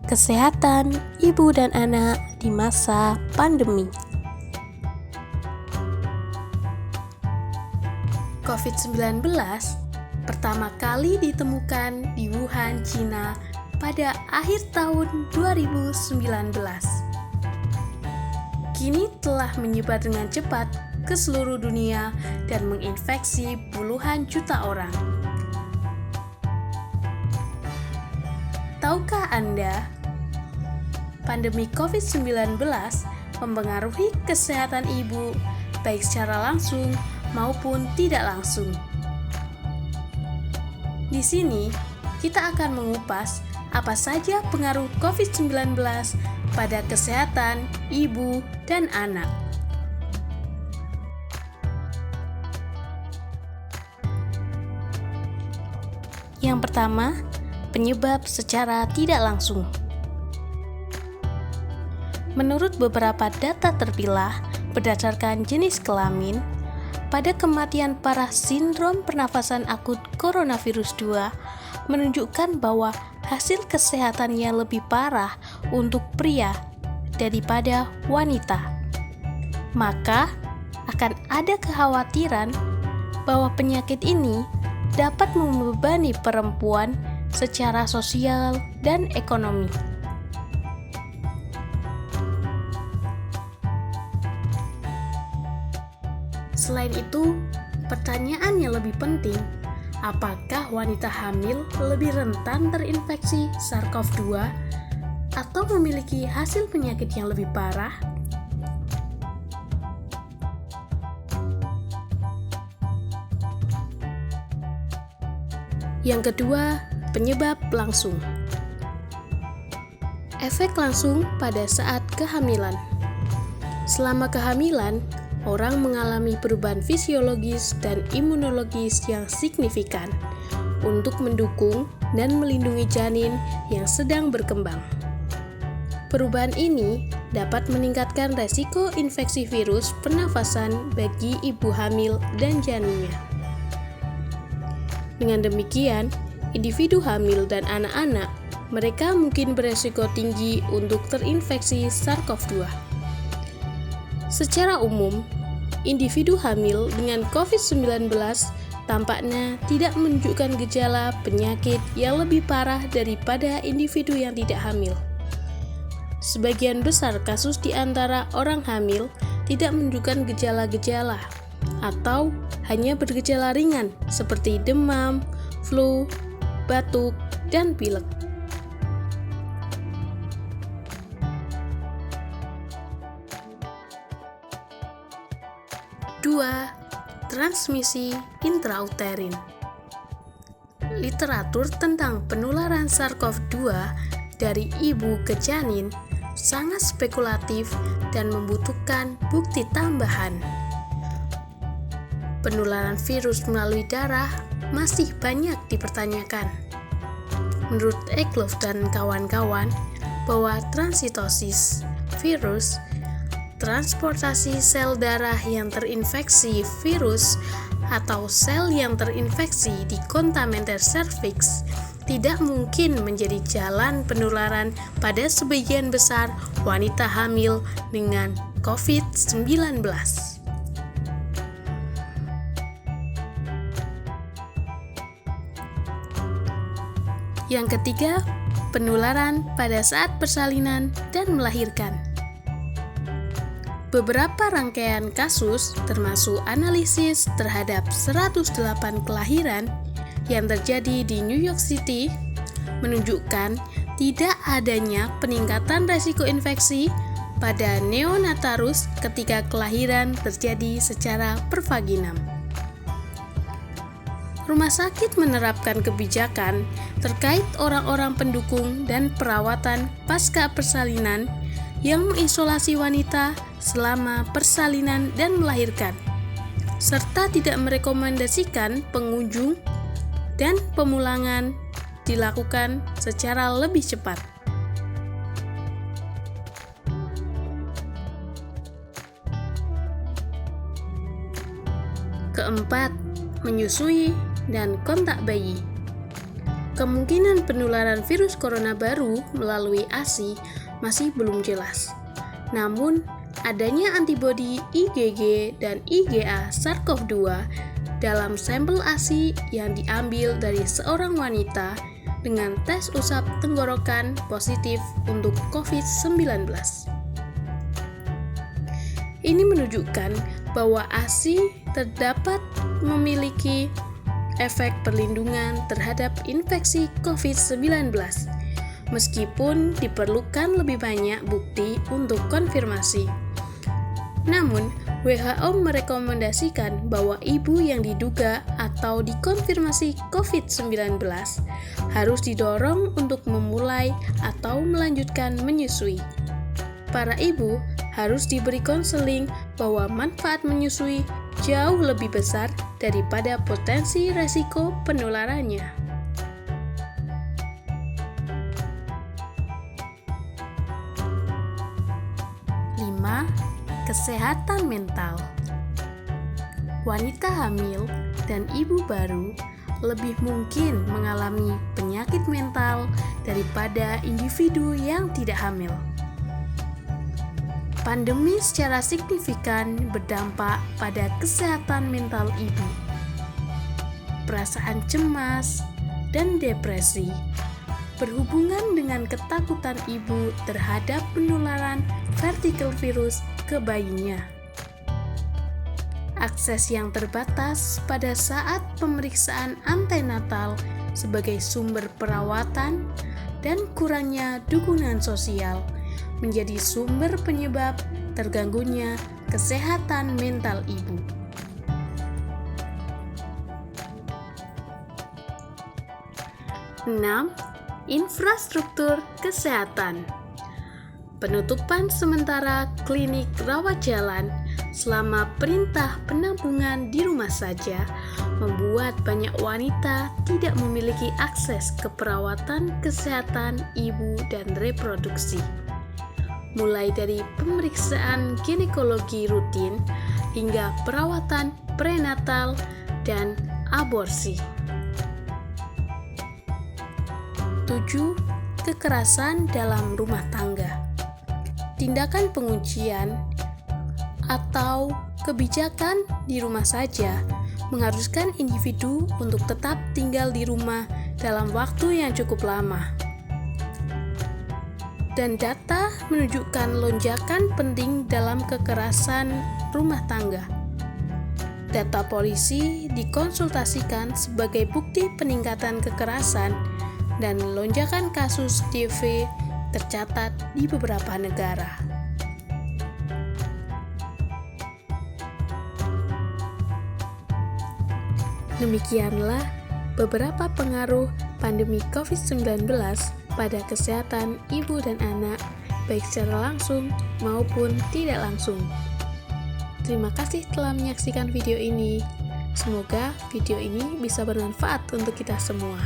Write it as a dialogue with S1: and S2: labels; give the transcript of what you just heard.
S1: Kesehatan ibu dan anak di masa pandemi. COVID-19 pertama kali ditemukan di Wuhan, China pada akhir tahun 2019. Kini telah menyebar dengan cepat ke seluruh dunia dan menginfeksi puluhan juta orang. Tahukah Anda, pandemi COVID-19 mempengaruhi kesehatan ibu baik secara langsung maupun tidak langsung. Di sini, kita akan mengupas apa saja pengaruh COVID-19 pada kesehatan ibu dan anak. Yang pertama, penyebab secara tidak langsung. Menurut beberapa data terpilah berdasarkan jenis kelamin, pada kematian parah sindrom pernafasan akut coronavirus 2 menunjukkan bahwa hasil kesehatannya lebih parah untuk pria daripada wanita. Maka, akan ada kekhawatiran bahwa penyakit ini dapat membebani perempuan secara sosial dan ekonomi. Selain itu, pertanyaan yang lebih penting, apakah wanita hamil lebih rentan terinfeksi SARS-CoV-2 atau memiliki hasil penyakit yang lebih parah? Yang kedua, penyebab langsung. Efek langsung pada saat kehamilan. Selama kehamilan, orang mengalami perubahan fisiologis dan imunologis yang signifikan untuk mendukung dan melindungi janin yang sedang berkembang. Perubahan ini dapat meningkatkan resiko infeksi virus pernafasan bagi ibu hamil dan janinnya. Dengan demikian, individu hamil dan anak-anak, mereka mungkin beresiko tinggi untuk terinfeksi SARS-CoV-2. Secara umum, individu hamil dengan COVID-19 tampaknya tidak menunjukkan gejala penyakit yang lebih parah daripada individu yang tidak hamil. Sebagian besar kasus di antara orang hamil tidak menunjukkan gejala-gejala atau hanya bergejala ringan seperti demam, flu, batuk, dan pilek. Dua, transmisi intrauterin. Literatur tentang penularan SARS-CoV-2 dari ibu ke janin sangat spekulatif dan membutuhkan bukti tambahan. Penularan virus melalui darah masih banyak dipertanyakan. Menurut Egloff dan kawan-kawan, bahwa transitosis virus, transportasi sel darah yang terinfeksi virus atau sel yang terinfeksi di kontamenter serviks tidak mungkin menjadi jalan penularan pada sebagian besar wanita hamil dengan COVID-19. Yang ketiga, penularan pada saat persalinan dan melahirkan. Beberapa rangkaian kasus, termasuk analisis terhadap 108 kelahiran yang terjadi di New York City, menunjukkan tidak adanya peningkatan resiko infeksi pada neonatarus ketika kelahiran terjadi secara pervaginam. Rumah sakit menerapkan kebijakan terkait orang-orang pendukung dan perawatan pasca persalinan yang mengisolasi wanita selama persalinan dan melahirkan, serta tidak merekomendasikan pengunjung dan pemulangan dilakukan secara lebih cepat. Keempat, menyusui dan kontak bayi. Kemungkinan penularan virus corona baru melalui ASI masih belum jelas. Namun, adanya antibodi IgG dan IgA SARS-CoV-2 dalam sampel ASI yang diambil dari seorang wanita dengan tes usap tenggorokan positif untuk COVID-19. Ini menunjukkan bahwa ASI terdapat memiliki efek perlindungan terhadap infeksi COVID-19, meskipun diperlukan lebih banyak bukti untuk konfirmasi. Namun, WHO merekomendasikan bahwa ibu yang diduga atau dikonfirmasi COVID-19 harus didorong untuk memulai atau melanjutkan menyusui. Para ibu harus diberi konseling bahwa manfaat menyusui jauh lebih besar daripada potensi resiko penularannya. 5. Kesehatan mental. Wanita hamil dan ibu baru lebih mungkin mengalami penyakit mental daripada individu yang tidak hamil. Pandemi secara signifikan berdampak pada kesehatan mental ibu. Perasaan cemas dan depresi berhubungan dengan ketakutan ibu terhadap penularan vertical virus ke bayinya. Akses yang terbatas pada saat pemeriksaan antenatal sebagai sumber perawatan dan kurangnya dukungan sosial menjadi sumber penyebab terganggunya kesehatan mental ibu. 6. Infrastruktur kesehatan. Penutupan sementara klinik rawat jalan selama perintah penampungan di rumah saja membuat banyak wanita tidak memiliki akses ke perawatan kesehatan ibu dan reproduksi. Mulai dari pemeriksaan ginekologi rutin hingga perawatan prenatal dan aborsi. 7. Kekerasan dalam rumah tangga. Tindakan penguncian atau kebijakan di rumah saja mengharuskan individu untuk tetap tinggal di rumah dalam waktu yang cukup lama. Dan data menunjukkan lonjakan penting dalam kekerasan rumah tangga. Data polisi dikonsultasikan sebagai bukti peningkatan kekerasan dan lonjakan kasus DV tercatat di beberapa negara. Demikianlah beberapa pengaruh pandemi COVID-19 pada kesehatan ibu dan anak, baik secara langsung maupun tidak langsung. Terima kasih telah menyaksikan video ini. Semoga video ini bisa bermanfaat untuk kita semua.